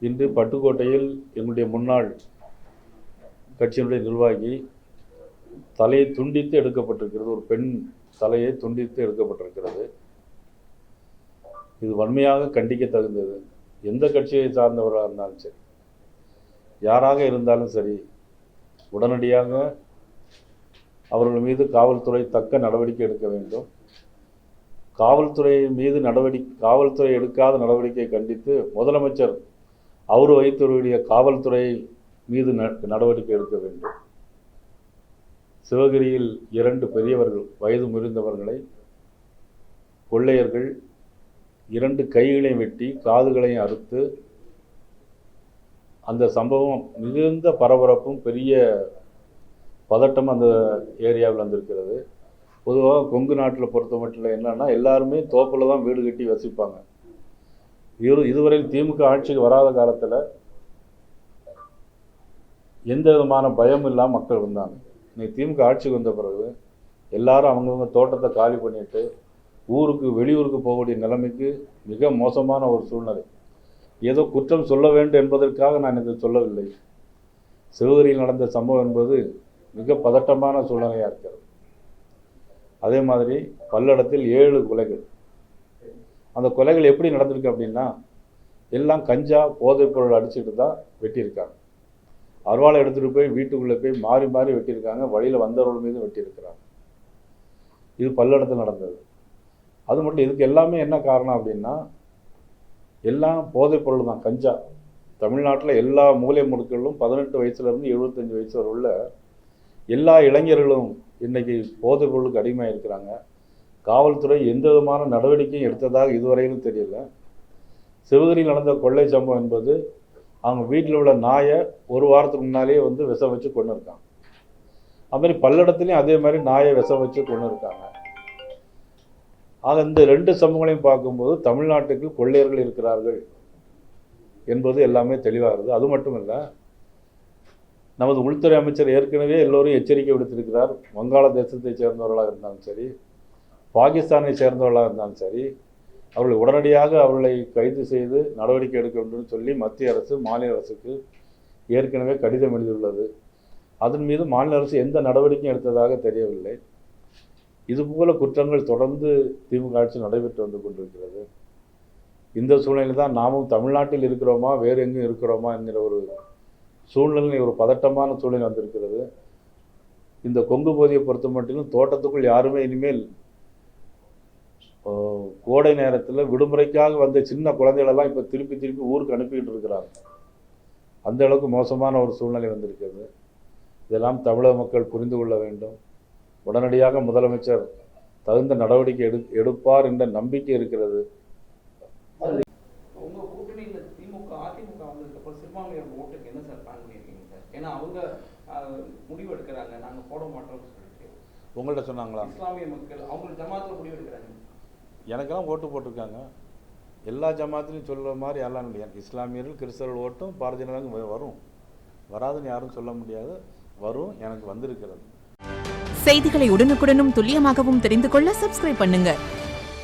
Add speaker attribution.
Speaker 1: இன்று பட்டுக்கோட்டையில் எங்களுடைய முன்னாள் கட்சியினுடைய நிர்வாகி தலையை துண்டித்து எடுக்கப்பட்டிருக்கிறது. ஒரு பெண் தலையை துண்டித்து எடுக்கப்பட்டிருக்கிறது. இது வன்மையாக கண்டிக்க தகுந்தது. எந்த கட்சியை சார்ந்தவராக இருந்தாலும் சரி, யாராக இருந்தாலும் சரி, உடனடியாக அவர்கள் மீது காவல்துறை தக்க நடவடிக்கை எடுக்க வேண்டும். காவல்துறை மீது காவல்துறை எடுக்காத நடவடிக்கையை கண்டித்து முதலமைச்சர் அவர் வைத்துடைய காவல்துறை மீது நடவடிக்கை எடுக்க வேண்டும். சிவகிரியில் 2 பெரியவர்கள், வயது முதிர்ந்தவர்களை கொள்ளையர்கள் 2 கைகளையும் வெட்டி காதுகளையும் அறுத்து, அந்த சம்பவம் மிகுந்த பரபரப்பும் பெரிய பதட்டம் அந்த ஏரியாவில் வந்திருக்கிறது. பொதுவாக கொங்கு நாட்டில் பொறுத்த மட்டும் என்னன்னா, எல்லாருமே தோப்பில் தான் வீடு கட்டி வசிப்பாங்க. இதுவரையில் திமுக ஆட்சிக்கு வராத காலத்தில் எந்த விதமான பயம் இல்லாமல் மக்கள் இருந்தாங்க. இன்னைக்கு திமுக ஆட்சிக்கு வந்த பிறகு எல்லாரும் அவங்கவுங்க தோட்டத்தை காலி பண்ணிட்டு வெளியூருக்கு போகக்கூடிய நிலைமைக்கு மிக மோசமான ஒரு சூழ்நிலை. ஏதோ குற்றம் சொல்ல வேண்டும் என்பதற்காக நான் இதை சொல்லவில்லை. சிவகிரியில் நடந்த சம்பவம் என்பது மிக பதட்டமான சூழ்நிலையாக இருக்கிறது. அதே மாதிரி பல்லடத்தில் 7 கொலைகள். அந்த கொலைகள் எப்படி நடந்திருக்கு அப்படின்னா, எல்லாம் கஞ்சா போதைப் பொருள் அடிச்சுட்டு தான் வெட்டியிருக்காங்க. அருவாளை எடுத்துகிட்டு போய் வீட்டுக்குள்ளே போய் மாறி மாறி வெட்டியிருக்காங்க. வழியில் வந்தவர்கள் மீது வெட்டியிருக்கிறாங்க. இது பல்லடத்தில் நடந்தது. அது மட்டும் இதுக்கு எல்லாமே என்ன காரணம் அப்படின்னா, எல்லாம் போதைப் பொருள் தான், கஞ்சா. தமிழ்நாட்டில் எல்லா மூலை முடுக்களிலும் 18 வயசுலேருந்து 75 வயசு வரை உள்ள எல்லா இளைஞர்களும் இன்றைக்கி போதைப் பொருளுக்கு அடிமையாக இருக்கிறாங்க. காவல்துறை எந்த விதமான நடவடிக்கையும் எடுத்ததாக இதுவரையிலும் தெரியல. சிவகிரியில் நடந்த கொள்ளை சம்பவம் என்பது, அவங்க வீட்டில் உள்ள நாயை 1 வாரத்துக்கு முன்னாலே விஷம் வச்சு கொண்டு இருக்காங்க. அதுமாதிரி பல்லடத்துலேயும் அதே மாதிரி நாயை விஷம் வச்சு கொண்டு இருக்காங்க. ஆக இந்த 2 சம்பவங்களையும் பார்க்கும்போது தமிழ்நாட்டுக்கு கொள்ளையர்கள் இருக்கிறார்கள் என்பது எல்லாமே தெளிவாகிறது. அது மட்டும் இல்லை, நமது உள்துறை அமைச்சர் ஏற்கனவே எல்லோரும் எச்சரிக்கை விடுத்திருக்கிறார். வங்காளதேசத்தை சேர்ந்தவர்களாக இருந்தாலும் சரி, பாகிஸ்தானை சேர்ந்தவர்களாக இருந்தாலும் சரி, அவர்களை உடனடியாக அவர்களை கைது செய்து நடவடிக்கை எடுக்க வேண்டும் சொல்லி மத்திய அரசு மாநில அரசுக்கு ஏற்கனவே கடிதம் எழுதியுள்ளது. அதன் மீது மாநில அரசு எந்த நடவடிக்கையும் எடுத்ததாக தெரியவில்லை. இதுபோல குற்றங்கள் தொடர்ந்து திமுக ஆட்சி நடைபெற்று வந்து கொண்டிருக்கிறது. இந்த சூழ்நிலை தான் நாமும் தமிழ்நாட்டில் இருக்கிறோமா வேறு எங்கும் இருக்கிறோமா என்கிற ஒரு சூழ்நிலை, ஒரு பதட்டமான சூழ்நிலை வந்திருக்கிறது. இந்த கொங்கு பகுதியை பொறுத்த மட்டும் தோட்டத்துக்குள் யாருமே இனிமேல் கோடை நேரத்தில் விடுமுறைக்காக வந்த சின்ன குழந்தைகளெல்லாம் இப்போ திருப்பி ஊருக்கு அனுப்பிக்கிட்டு இருக்கிறாங்க. அந்த அளவுக்கு மோசமான ஒரு சூழ்நிலை வந்திருக்கிறது. இதெல்லாம் தமிழக மக்கள் புரிந்து கொள்ள வேண்டும். உடனடியாக முதலமைச்சர் தகுந்த நடவடிக்கை எடுப்பார் என்ற நம்பிக்கை இருக்கிறது. உங்கள்கிட்ட சொன்னாங்களா? இஸ்லாமிய மக்கள் அவங்க ஜமாத்தில் முடிவு எடுக்கிறாங்க. எனக்கெல்லாம் ஓட்டு போட்டிருக்காங்க. எல்லா ஜமாத்திலையும் சொல்கிற மாதிரி எல்லாம் முடியாது. இஸ்லாமியர்கள் கிறிஸ்தவர்கள் ஓட்டும் பாரதிய ஜனதாவுக்கு வரும், வராதுன்னு யாரும் சொல்ல முடியாது. வரும், எனக்கு வந்திருக்கிறது.
Speaker 2: செய்திகளை உடனுக்குடனும் துல்லியமாகவும் தெரிந்து கொள்ள சப்ஸ்கிரைப் பண்ணுங்க.